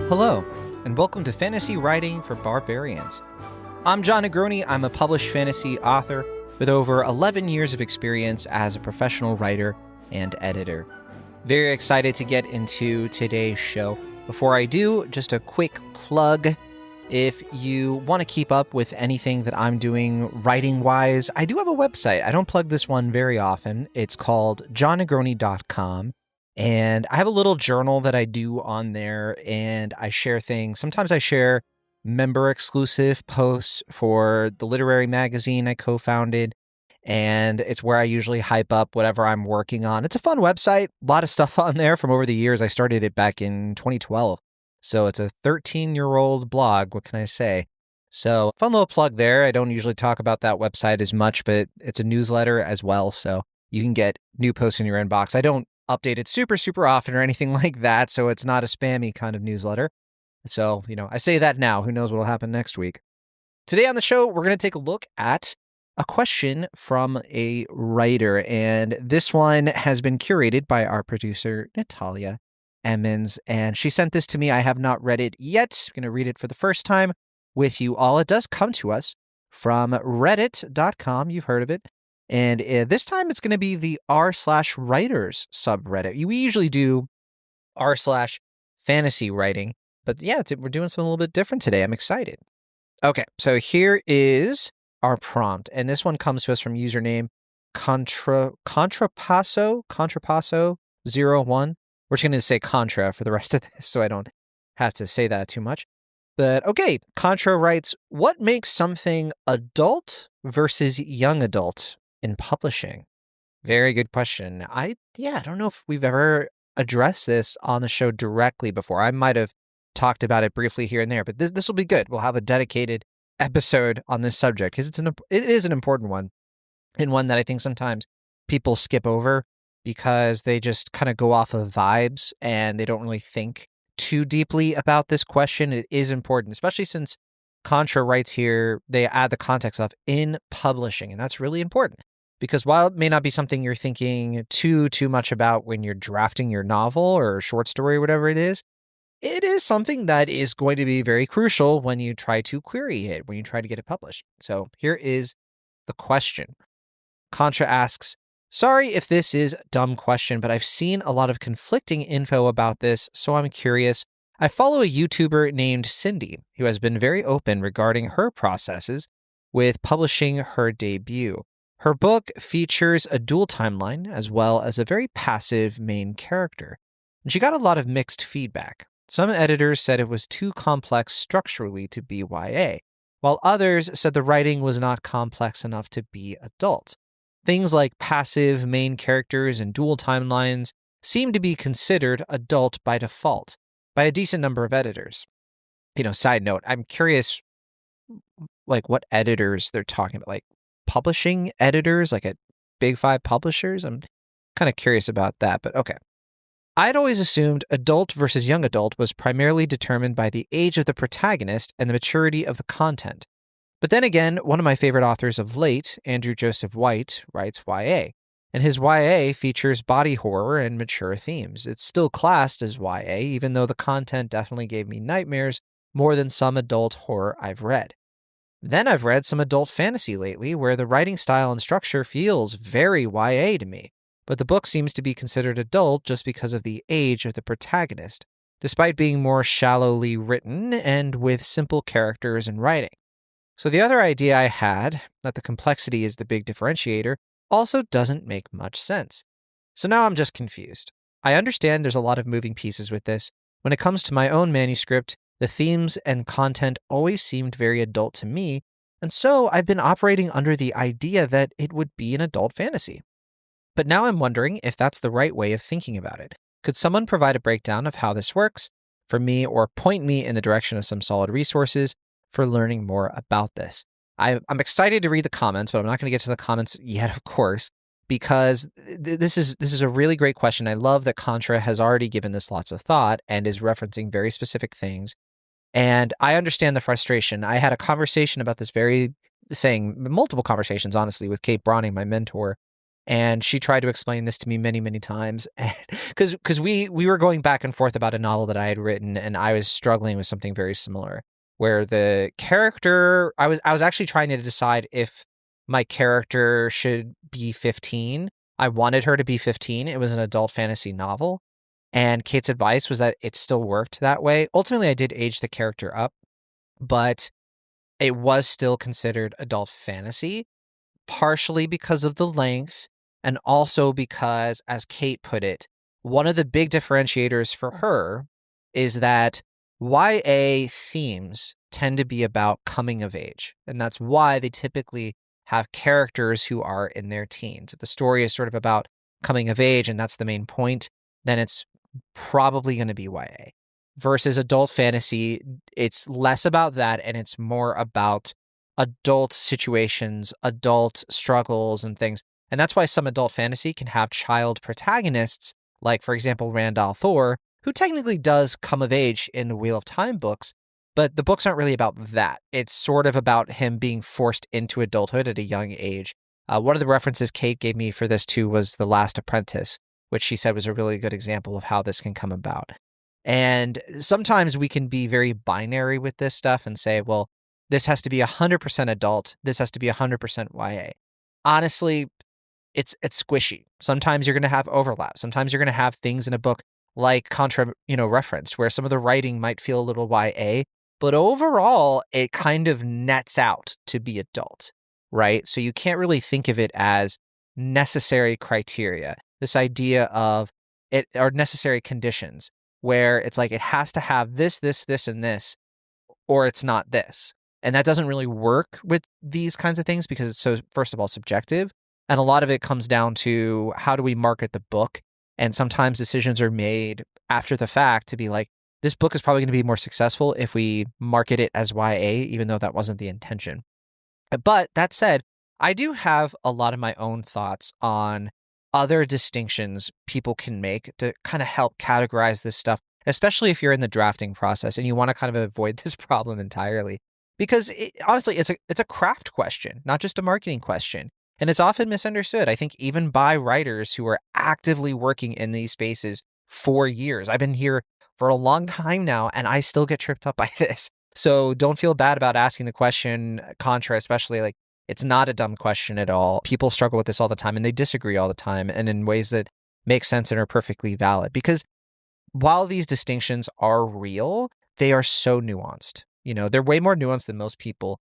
Hello, and welcome to Fantasy Writing for Barbarians. I'm John Negroni. I'm a published fantasy author with over 11 years of experience as a professional writer and editor. Very excited to get into today's show. Before I do, just a quick plug. If you want to keep up with anything that I'm doing writing-wise, I do have a website. I don't plug this one very often. It's called johnnegroni.com. And I have a little journal that I do on there, and I share things. Sometimes I share member-exclusive posts for the literary magazine I co-founded, and it's where I usually hype up whatever I'm working on. It's a fun website, a lot of stuff on there from over the years. I started it back in 2012, so it's a 13-year-old blog. What can I say? So fun little plug there. I don't usually talk about that website as much, but it's a newsletter as well, so you can get new posts in your inbox. I don't update it super often or anything like that, so it's not a spammy kind of newsletter. So, I say that now. Who knows what will happen next week? Today on the show, we're going to take a look at a question from a writer, and this one has been curated by our producer, Natalia Emmons, and she sent this to me. I have not read it yet. I'm going to read it for the first time with you all. It does come to us from reddit.com. You've heard of it. And this time it's going to be the r/writers subreddit. We usually do r/fantasy writing, but yeah, we're doing something a little bit different today. I'm excited. Okay, so here is our prompt, and this one comes to us from username Contrapasso01. We're just going to say Contra for the rest of this, so I don't have to say that too much. But okay, Contra writes, what makes something adult versus young adult in publishing? Very good question. I don't know if we've ever addressed this on the show directly before. I might have talked about it briefly here and there, but this will be good. We'll have a dedicated episode on this subject because it is an important one, and one that I think sometimes people skip over because they just kind of go off of vibes and they don't really think too deeply about this question. It is important, especially since Contra writes here, they add the context of in publishing, and that's really important because while it may not be something you're thinking too much about when you're drafting your novel or short story or whatever it is something that is going to be very crucial when you try to query it, when you try to get it published. So here is the question. Contra asks, sorry if this is a dumb question, but I've seen a lot of conflicting info about this, so I'm curious. I follow a YouTuber named Cindy, who has been very open regarding her processes with publishing her debut. Her book features a dual timeline as well as a very passive main character, and she got a lot of mixed feedback. Some editors said it was too complex structurally to be YA, while others said the writing was not complex enough to be adult. Things like passive main characters and dual timelines seem to be considered adult by default by a decent number of editors. Side note, I'm curious, like, what editors they're talking about, like publishing editors, like at Big Five publishers. I'm kind of curious about that, but okay. I'd always assumed adult versus young adult was primarily determined by the age of the protagonist and the maturity of the content. But then again, one of my favorite authors of late, Andrew Joseph White, writes YA, and his YA features body horror and mature themes. It's still classed as YA, even though the content definitely gave me nightmares more than some adult horror I've read. Then I've read some adult fantasy lately, where the writing style and structure feels very YA to me, but the book seems to be considered adult just because of the age of the protagonist, despite being more shallowly written and with simple characters and writing. So the other idea I had, that the complexity is the big differentiator, also doesn't make much sense. So now I'm just confused. I understand there's a lot of moving pieces with this. When it comes to my own manuscript, the themes and content always seemed very adult to me, and so I've been operating under the idea that it would be an adult fantasy. But now I'm wondering if that's the right way of thinking about it. Could someone provide a breakdown of how this works for me, or point me in the direction of some solid resources for learning more about this? I'm excited to read the comments, but I'm not going to get to the comments yet, of course, because this is a really great question. I love that Contra has already given this lots of thought and is referencing very specific things. And I understand the frustration. I had a conversation about this very thing, multiple conversations, honestly, with Kate Browning, my mentor, And she tried to explain this to me many, many times, because we were going back and forth about a novel that I had written, and I was struggling with something very similar, where the character I was actually trying to decide if my character should be 15. I wanted her to be 15. It was an adult fantasy novel, and Kate's advice was that it still worked that way. Ultimately, I did age the character up, but it was still considered adult fantasy, partially because of the length, and also because, as Kate put it, one of the big differentiators for her is that YA themes tend to be about coming of age. And that's why they typically have characters who are in their teens. If the story is sort of about coming of age and that's the main point, then it's probably going to be YA. Versus adult fantasy, it's less about that and it's more about adult situations, adult struggles, and things. And that's why some adult fantasy can have child protagonists, like, for example, Randall Thor, who technically does come of age in the Wheel of Time books, but the books aren't really about that. It's sort of about him being forced into adulthood at a young age. One of the references Kate gave me for this, too, was The Last Apprentice, which she said was a really good example of how this can come about. And sometimes we can be very binary with this stuff and say, well, this has to be 100% adult. This has to be 100% YA. Honestly, it's squishy. Sometimes you're going to have overlap. Sometimes you're going to have things in a book like Contra, referenced, where some of the writing might feel a little YA, but overall it kind of nets out to be adult, right? So you can't really think of it as necessary criteria. This idea of it or necessary conditions where it's like it has to have this, and this, or it's not this. And that doesn't really work with these kinds of things because it's so, first of all, subjective. And a lot of it comes down to how do we market the book? And sometimes decisions are made after the fact to be like, this book is probably going to be more successful if we market it as YA, even though that wasn't the intention. But that said, I do have a lot of my own thoughts on other distinctions people can make to kind of help categorize this stuff, especially if you're in the drafting process and you want to kind of avoid this problem entirely. Because honestly, it's a craft question, not just a marketing question. And it's often misunderstood, I think, even by writers who are actively working in these spaces for years. I've been here for a long time now, and I still get tripped up by this. So don't feel bad about asking the question, Contra, especially. Like, it's not a dumb question at all. People struggle with this all the time and they disagree all the time and in ways that make sense and are perfectly valid. Because while these distinctions are real, they are so nuanced. They're way more nuanced than most people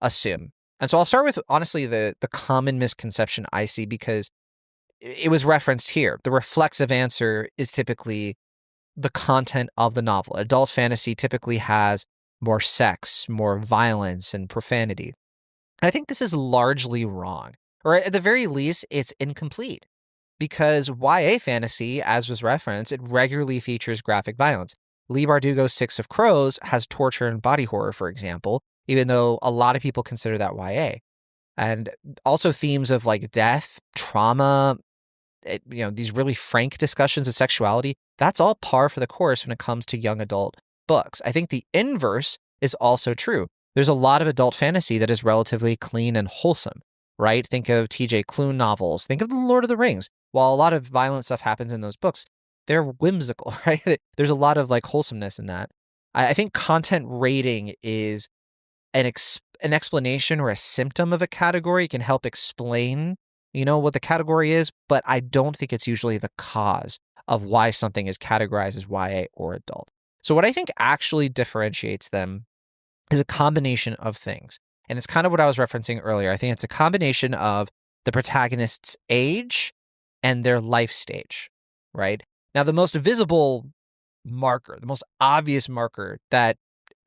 assume. And so I'll start with, honestly, the common misconception I see, because it was referenced here. The reflexive answer is typically the content of the novel. Adult fantasy typically has more sex, more violence, and profanity. And I think this is largely wrong, or at the very least, it's incomplete, because YA fantasy, as was referenced, it regularly features graphic violence. Leigh Bardugo's Six of Crows has torture and body horror, for example, even though a lot of people consider that YA. And also themes of like death, trauma, these really frank discussions of sexuality, that's all par for the course when it comes to young adult books. I think the inverse is also true. There's a lot of adult fantasy that is relatively clean and wholesome, right? Think of T.J. Klune novels. Think of The Lord of the Rings. While a lot of violent stuff happens in those books, they're whimsical, right? There's a lot of like wholesomeness in that. I think content rating is an explanation or a symptom of a category. It can help explain, what the category is, but I don't think it's usually the cause of why something is categorized as YA or adult. So what I think actually differentiates them is a combination of things. And it's kind of what I was referencing earlier. I think it's a combination of the protagonist's age and their life stage, right? Now, the most visible marker, the most obvious marker that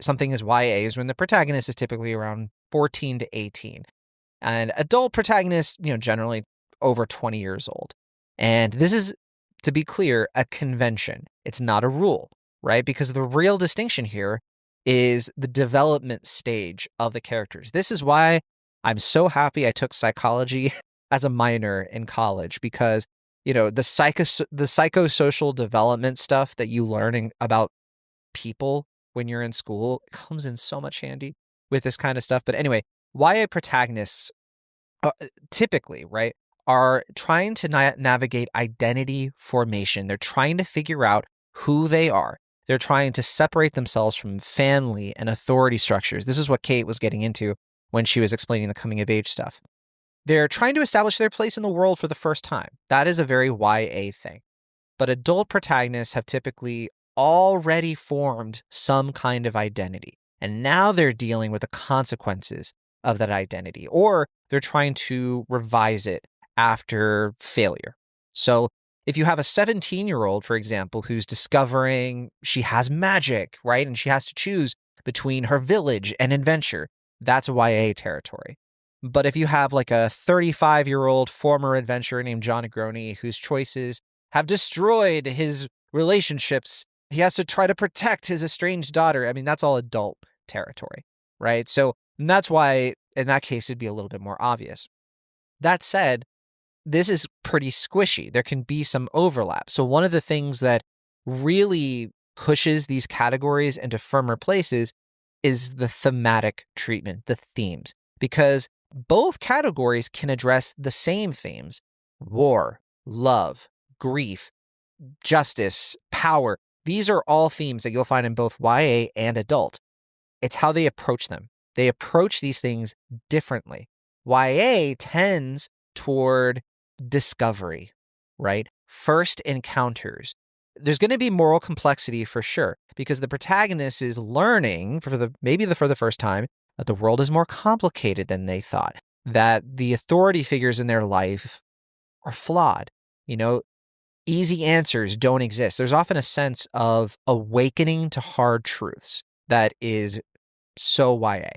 something is YA is when the protagonist is typically around 14 to 18. And adult protagonists, generally over 20 years old. And this is, to be clear, a convention. It's not a rule, right? Because the real distinction here is the development stage of the characters. This is why I'm so happy I took psychology as a minor in college, because the psychosocial development stuff that you learn about people when you're in school comes in so much handy with this kind of stuff. But anyway, YA protagonists typically, right, are trying to navigate identity formation. They're trying to figure out who they are. They're trying to separate themselves from family and authority structures. This is what Kate was getting into when she was explaining the coming of age stuff. They're trying to establish their place in the world for the first time. That is a very YA thing. But adult protagonists have typically already formed some kind of identity. And now they're dealing with the consequences of that identity, or they're trying to revise it after failure. So if you have a 17-year-old, for example, who's discovering she has magic, right? And she has to choose between her village and adventure, that's YA territory. But if you have like a 35-year-old former adventurer named John Negroni whose choices have destroyed his relationships, he has to try to protect his estranged daughter. I mean, that's all adult territory, right? So that's why in that case, it'd be a little bit more obvious. That said, this is pretty squishy. There can be some overlap. So one of the things that really pushes these categories into firmer places is the thematic treatment, the themes, because both categories can address the same themes: war, love, grief, justice, power. These are all themes that you'll find in both YA and adult. It's how they approach them. They approach these things differently. YA tends toward discovery, right? First encounters. There's going to be moral complexity for sure, because the protagonist is learning for the first time that the world is more complicated than they thought, that the authority figures in their life are flawed. Easy answers don't exist. There's often a sense of awakening to hard truths that is so YA.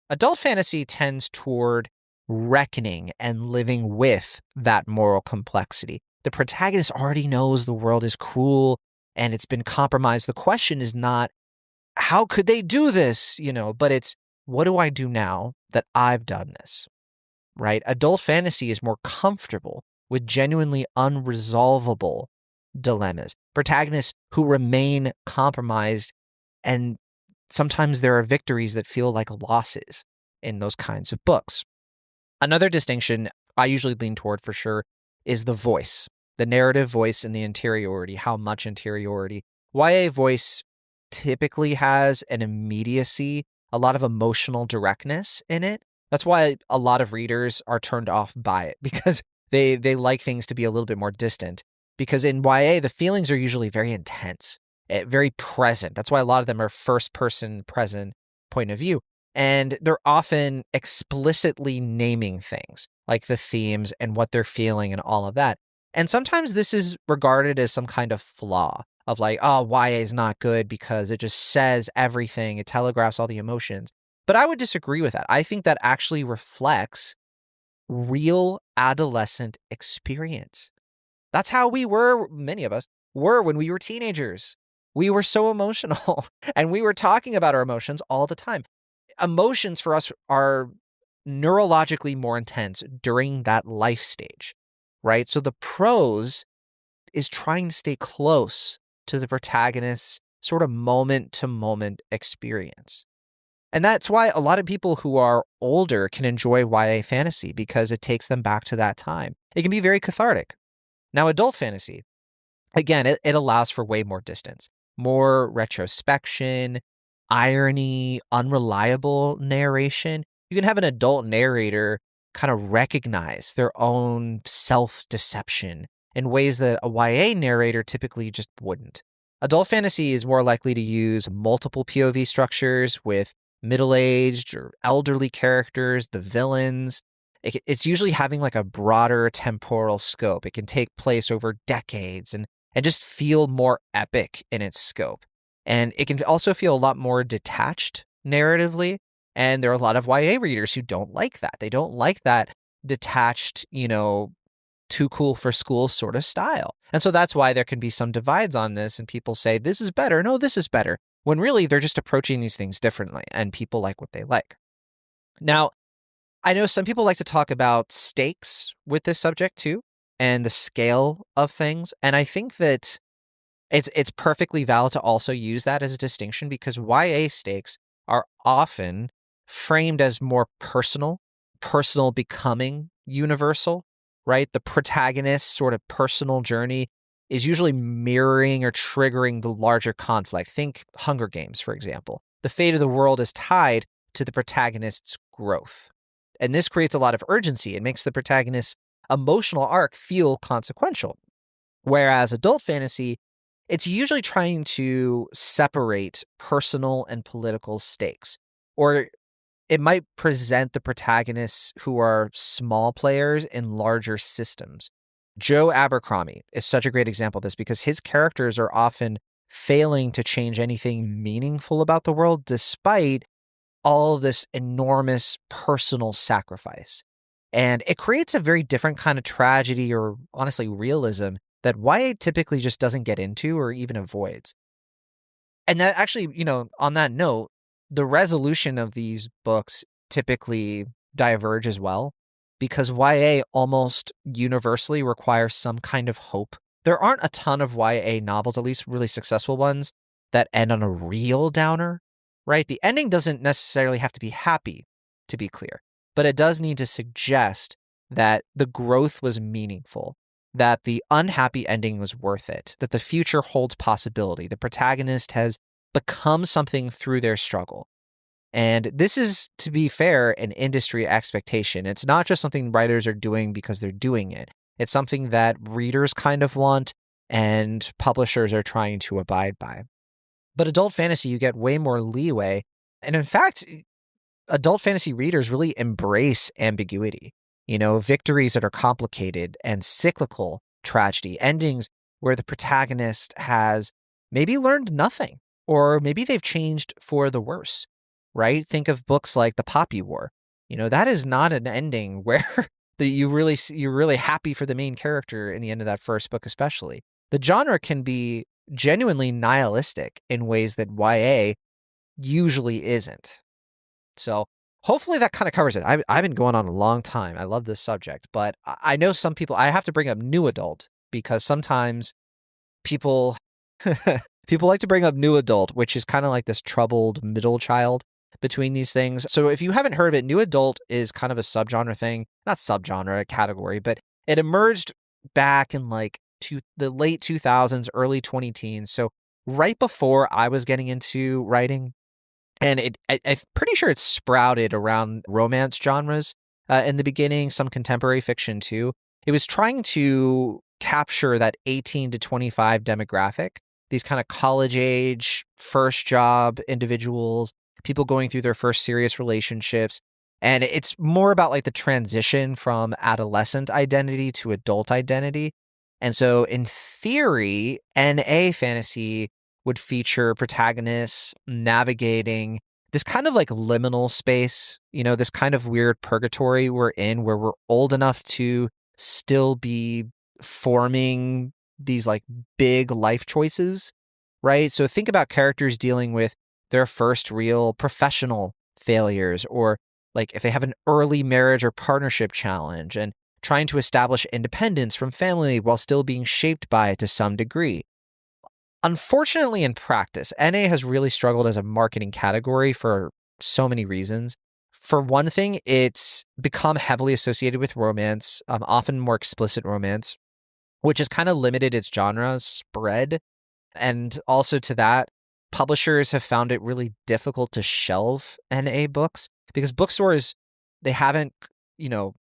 Adult fantasy tends toward reckoning and living with that moral complexity. The protagonist already knows the world is cruel and it's been compromised. The question is not, how could they do this? But it's, what do I do now that I've done this? Right? Adult fantasy is more comfortable with genuinely unresolvable dilemmas. Protagonists who remain compromised, and sometimes there are victories that feel like losses in those kinds of books. Another distinction I usually lean toward for sure is the voice, the narrative voice and the interiority, how much interiority. YA voice typically has an immediacy, a lot of emotional directness in it. That's why a lot of readers are turned off by it, because they like things to be a little bit more distant. Because in YA, the feelings are usually very intense, very present. That's why a lot of them are first-person present point of view. And they're often explicitly naming things, like the themes and what they're feeling and all of that. And sometimes this is regarded as some kind of flaw of like, oh, YA is not good because it just says everything. It telegraphs all the emotions. But I would disagree with that. I think that actually reflects real adolescent experience. That's how we were, many of us were, when we were teenagers. We were so emotional and we were talking about our emotions all the time. Emotions for us are neurologically more intense during that life stage, right? So the prose is trying to stay close to the protagonist's sort of moment-to-moment experience. And that's why a lot of people who are older can enjoy YA fantasy, because it takes them back to that time. It can be very cathartic. Now, adult fantasy, again, it allows for way more distance, more retrospection, irony, unreliable narration. You can have an adult narrator kind of recognize their own self-deception in ways that a YA narrator typically just wouldn't. Adult fantasy is more likely to use multiple POV structures with middle-aged or elderly characters, the villains. It's usually having like a broader temporal scope. It can take place over decades and just feel more epic in its scope. And it can also feel a lot more detached narratively. And there are a lot of YA readers who don't like that. They don't like that detached, too cool for school sort of style. And so that's why there can be some divides on this, and people say, this is better. No, this is better. When really they're just approaching these things differently, and people like what they like. Now, I know some people like to talk about stakes with this subject too, and the scale of things. And I think that it's perfectly valid to also use that as a distinction, because YA stakes are often framed as more personal becoming universal, right? The protagonist's sort of personal journey is usually mirroring or triggering the larger conflict. Think Hunger Games, for example. The fate of the world is tied to the protagonist's growth. And this creates a lot of urgency. It makes the protagonist's emotional arc feel consequential. Whereas adult fantasy, it's usually trying to separate personal and political stakes. Or it might present the protagonists who are small players in larger systems. Joe Abercrombie is such a great example of this because his characters are often failing to change anything meaningful about the world despite all of this enormous personal sacrifice. And it creates a very different kind of tragedy or honestly realism that YA typically just doesn't get into or even avoids. And that actually, on that note, the resolution of these books typically diverge as well because YA almost universally requires some kind of hope. There aren't a ton of YA novels, at least really successful ones, that end on a real downer, right? The ending doesn't necessarily have to be happy, to be clear, but it does need to suggest that the growth was meaningful, that the unhappy ending was worth it, that the future holds possibility. The protagonist has become something through their struggle. And this is, to be fair, an industry expectation. It's not just something writers are doing because they're doing it. It's something that readers kind of want and publishers are trying to abide by. But adult fantasy, you get way more leeway. And in fact, adult fantasy readers really embrace ambiguity. Victories that are complicated and cyclical tragedy, endings where the protagonist has maybe learned nothing, or maybe they've changed for the worse, right? Think of books like The Poppy War. That is not an ending where you're really happy for the main character in the end of that first book, especially. The genre can be genuinely nihilistic in ways that YA usually isn't. So hopefully that kind of covers it. I've been going on a long time. I love this subject, but I know some people, I have to bring up new adult because sometimes people like to bring up new adult, which is kind of like this troubled middle child between these things. So if you haven't heard of it, new adult is kind of a subgenre thing, not subgenre, a category, but it emerged back in like the late 2000s, early 2010s. So right before I was getting into writing. And I'm pretty sure it sprouted around romance genres in the beginning, some contemporary fiction too. It was trying to capture that 18 to 25 demographic, these kind of college age, first job individuals, people going through their first serious relationships. And it's more about like the transition from adolescent identity to adult identity. And so in theory, NA fantasy would feature protagonists navigating this kind of like liminal space, this kind of weird purgatory we're in where we're old enough to still be forming these like big life choices, right? So think about characters dealing with their first real professional failures, or like if they have an early marriage or partnership challenge and trying to establish independence from family while still being shaped by it to some degree. Unfortunately, in practice, NA has really struggled as a marketing category for so many reasons. For one thing, it's become heavily associated with romance, often more explicit romance, which has kind of limited its genre spread. And also to that, publishers have found it really difficult to shelve NA books because bookstores, they haven't,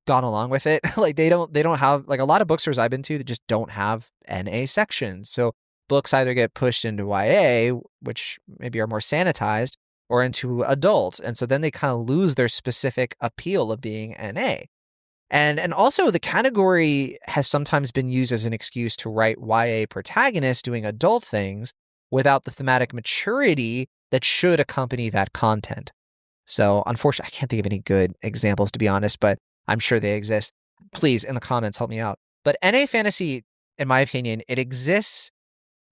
gone along with it. Like they don't have, like a lot of bookstores I've been to that just don't have NA sections. So books either get pushed into YA, which maybe are more sanitized, or into adults. And so then they kind of lose their specific appeal of being NA. And also the category has sometimes been used as an excuse to write YA protagonists doing adult things without the thematic maturity that should accompany that content. So unfortunately, I can't think of any good examples, to be honest, but I'm sure they exist. Please, in the comments, help me out. But NA fantasy, in my opinion, it exists.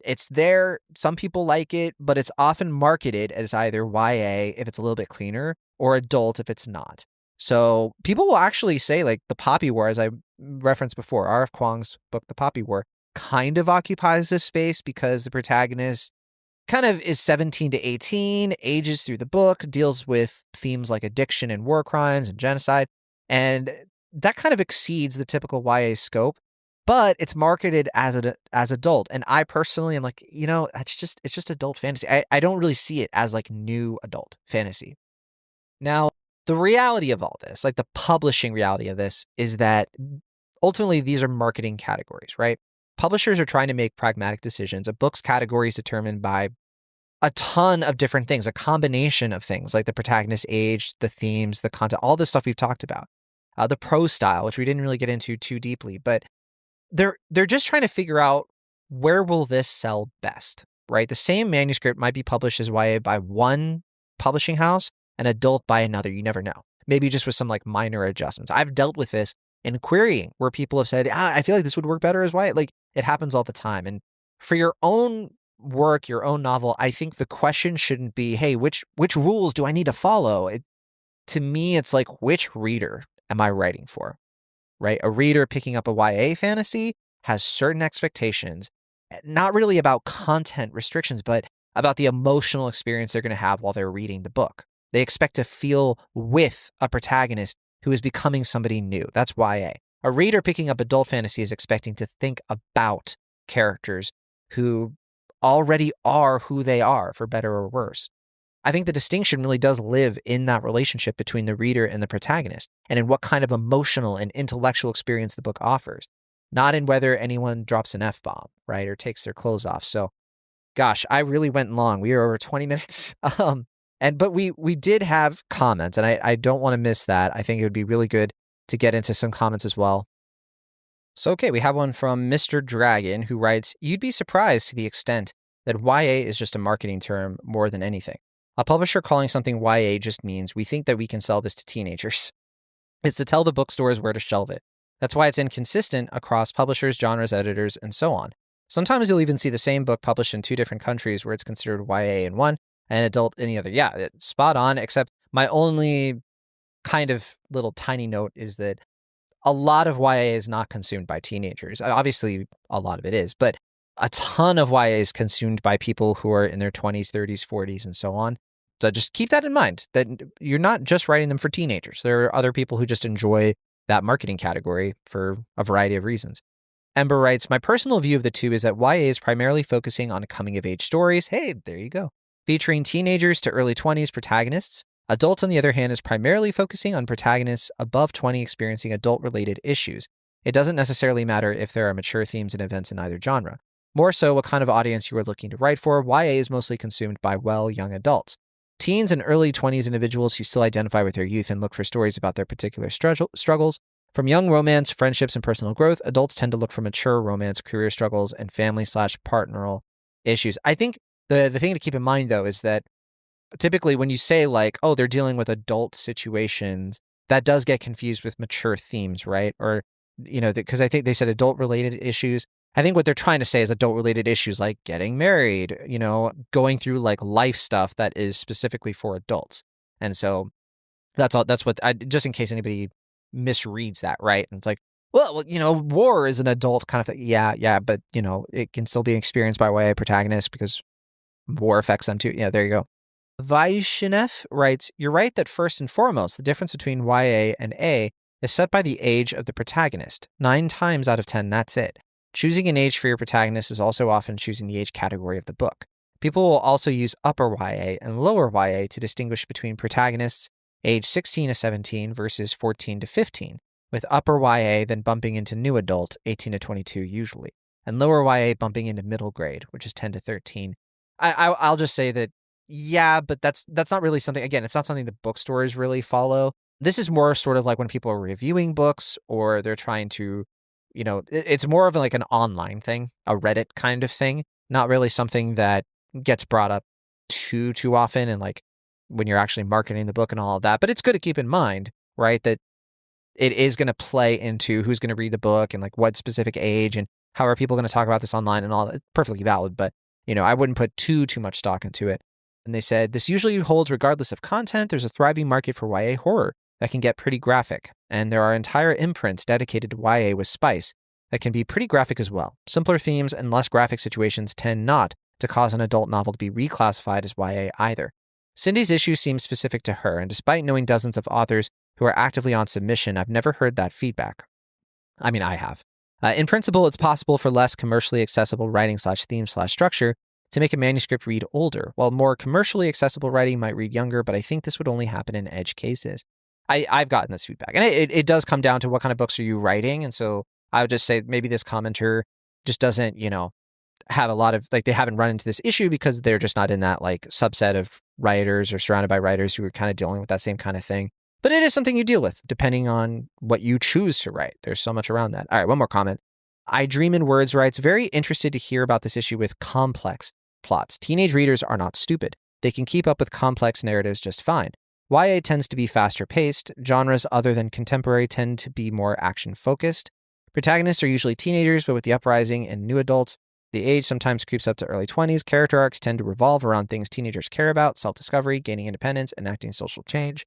It's there. Some people like it, but it's often marketed as either YA if it's a little bit cleaner or adult if it's not. So people will actually say like The Poppy War, as I referenced before, R.F. Kuang's book, The Poppy War, kind of occupies this space because the protagonist kind of is 17 to 18, ages through the book, deals with themes like addiction and war crimes and genocide. And that kind of exceeds the typical YA scope, but it's marketed as adult. And I personally am like, it's just adult fantasy. I don't really see it as like new adult fantasy. Now, the reality of all this, like the publishing reality of this, is that ultimately these are marketing categories, right? Publishers are trying to make pragmatic decisions. A book's category is determined by a ton of different things, a combination of things like the protagonist age, the themes, the content, all this stuff we've talked about. The prose style, which we didn't really get into too deeply, but they're just trying to figure out where will this sell best, right? The same manuscript might be published as YA by one publishing house and adult by another. You never know. Maybe just with some like minor adjustments. I've dealt with this in querying where people have said, I feel like this would work better as YA. Like it happens all the time. And for your own work, your own novel, I think the question shouldn't be, hey, which rules do I need to follow? To me, it's like, which reader am I writing for? Right? A reader picking up a YA fantasy has certain expectations, not really about content restrictions, but about the emotional experience they're going to have while they're reading the book. They expect to feel with a protagonist who is becoming somebody new. That's YA. A reader picking up adult fantasy is expecting to think about characters who already are who they are, for better or worse. I think the distinction really does live in that relationship between the reader and the protagonist, and in what kind of emotional and intellectual experience the book offers, not in whether anyone drops an F-bomb, right, or takes their clothes off. So, gosh, I really went long. We were over 20 minutes. But we did have comments, and I don't want to miss that. I think it would be really good to get into some comments as well. So, okay, we have one from Mr. Dragon who writes, "You'd be surprised to the extent that YA is just a marketing term more than anything. A publisher calling something YA just means we think that we can sell this to teenagers. It's to tell the bookstores where to shelve it. That's why it's inconsistent across publishers, genres, editors, and so on. Sometimes you'll even see the same book published in two different countries where it's considered YA in one and adult in the other." Yeah, it's spot on, except my only kind of little tiny note is that a lot of YA is not consumed by teenagers. Obviously, a lot of it is, but a ton of YA is consumed by people who are in their 20s, 30s, 40s, and so on. So just keep that in mind, that you're not just writing them for teenagers. There are other people who just enjoy that marketing category for a variety of reasons. Ember writes, "My personal view of the two is that YA is primarily focusing on coming-of-age stories." Hey, there you go. "Featuring teenagers to early 20s protagonists. Adults, on the other hand, is primarily focusing on protagonists above 20 experiencing adult-related issues. It doesn't necessarily matter if there are mature themes and events in either genre. More so, what kind of audience you are looking to write for. YA is mostly consumed by, well, young adults. Teens and early 20s individuals who still identify with their youth and look for stories about their particular struggles. From young romance, friendships, and personal growth, adults tend to look for mature romance, career struggles, and family/partneral issues." I think the thing to keep in mind, though, is that typically when you say like, oh, they're dealing with adult situations, that does get confused with mature themes, right? Or, because I think they said adult-related issues. I think what they're trying to say is adult-related issues like getting married, going through like life stuff that is specifically for adults. And so that's all. That's what, just in case anybody misreads that, right? And it's like, well, war is an adult kind of thing. Yeah, but it can still be experienced by YA protagonists because war affects them too. Yeah, there you go. Vaishnav writes, "You're right that first and foremost, the difference between YA and A is set by the age of the protagonist. 9 times out of 10, that's it. Choosing an age for your protagonist is also often choosing the age category of the book. People will also use upper YA and lower YA to distinguish between protagonists age 16 to 17 versus 14 to 15, with upper YA then bumping into new adult, 18 to 22 usually, and lower YA bumping into middle grade, which is 10 to 13. I'll just say that, yeah, but that's not really something, again, it's not something the bookstores really follow. This is more sort of like when people are reviewing books or they're trying to, it's more of like an online thing, a Reddit kind of thing, not really something that gets brought up too often and like when you're actually marketing the book and all of that. But it's good to keep in mind, right, that it is going to play into who's going to read the book and like what specific age and how are people going to talk about this online and all that. Perfectly valid, but I wouldn't put too much stock into it. And they said, "This usually holds regardless of content. There's a thriving market for YA horror that can get pretty graphic, and there are entire imprints dedicated to YA with spice that can be pretty graphic as well. Simpler themes and less graphic situations tend not to cause an adult novel to be reclassified as YA either. Cindy's issue seems specific to her, and despite knowing dozens of authors who are actively on submission. I've never heard that feedback. I mean, I have. In principle, it's possible for less commercially accessible writing/theme/structure to make a manuscript read older, while more commercially accessible writing might read younger, but I think this would only happen in edge cases. I've gotten this feedback, and it does come down to what kind of books are you writing, and so I would just say maybe this commenter just doesn't, have a lot of, they haven't run into this issue because they're just not in that, subset of writers or surrounded by writers who are kind of dealing with that same kind of thing. But it is something you deal with depending on what you choose to write. There's so much around that. All right, one more comment. I Dream in Words writes, very interested to hear about this issue with complex plots. Teenage readers are not stupid. They can keep up with complex narratives just fine. YA tends to be faster paced. Genres other than contemporary tend to be more action focused. Protagonists are usually teenagers, but with the uprising and new adults, the age sometimes creeps up to early 20s. Character arcs tend to revolve around things teenagers care about: self-discovery, gaining independence, enacting social change.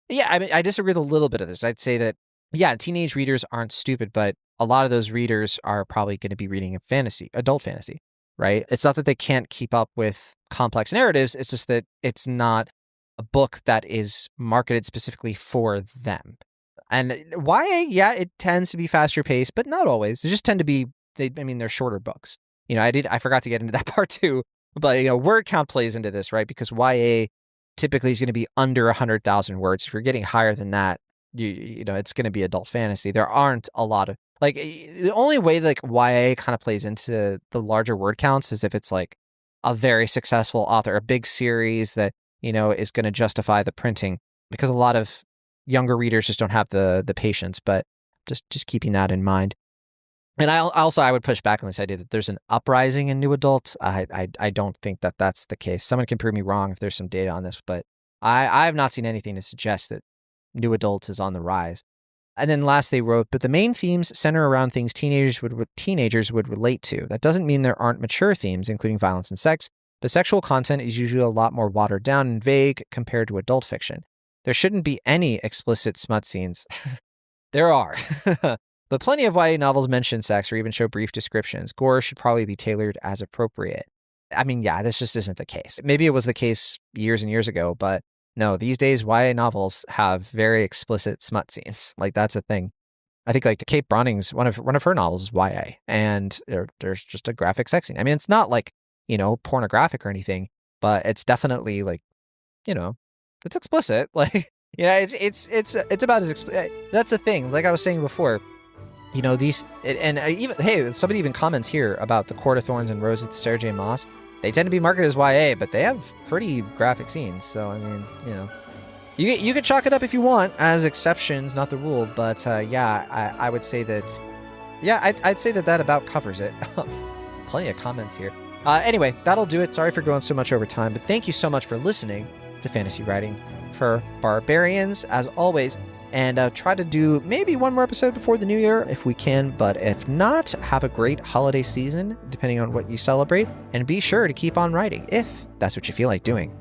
Yeah, I mean, I disagree with a little bit of this. I'd say that, yeah, teenage readers aren't stupid, but a lot of those readers are probably going to be reading adult fantasy, right? It's not that they can't keep up with complex narratives. It's just that it's not a book that is marketed specifically for them. And YA, yeah, it tends to be faster paced, but not always. They just tend to be, they're shorter books. I forgot to get into that part too, but, word count plays into this, right? Because YA typically is going to be under 100,000 words. If you're getting higher than that, it's going to be adult fantasy. There aren't a lot of, the only way YA kind of plays into the larger word counts is if it's a very successful author, a big series that, is going to justify the printing, because a lot of younger readers just don't have the patience, but just keeping that in mind. And I would push back on this idea that there's an uprising in new adults. I don't think that that's the case. Someone can prove me wrong if there's some data on this, but I have not seen anything to suggest that new adults is on the rise. And then last they wrote, but the main themes center around things teenagers would relate to. That doesn't mean there aren't mature themes, including violence and sex, but sexual content is usually a lot more watered down and vague compared to adult fiction. There shouldn't be any explicit smut scenes. There are. But plenty of YA novels mention sex or even show brief descriptions. Gore should probably be tailored as appropriate. I mean, yeah, this just isn't the case. Maybe it was the case years and years ago, but no, these days YA novels have very explicit smut scenes. That's a thing. I think Kate Browning's one of her novels is YA, and there's just a graphic sex scene. I mean, it's not pornographic or anything, but it's definitely it's explicit. It's about as explicit. That's the thing. Like I was saying before, these, and even, hey, somebody even comments here about The Court of Thorns and Roses to Sarah J. Maas. They tend to be marketed as YA, but they have pretty graphic scenes. So, I mean, you could chalk it up if you want as exceptions, not the rule. But I would say that, I'd say that about covers it. Plenty of comments here. Anyway, that'll do it. Sorry for going so much over time, but thank you so much for listening to Fantasy Writing for Barbarians, as always. And try to do maybe one more episode before the new year if we can. But if not, have a great holiday season, depending on what you celebrate. And be sure to keep on writing if that's what you feel like doing.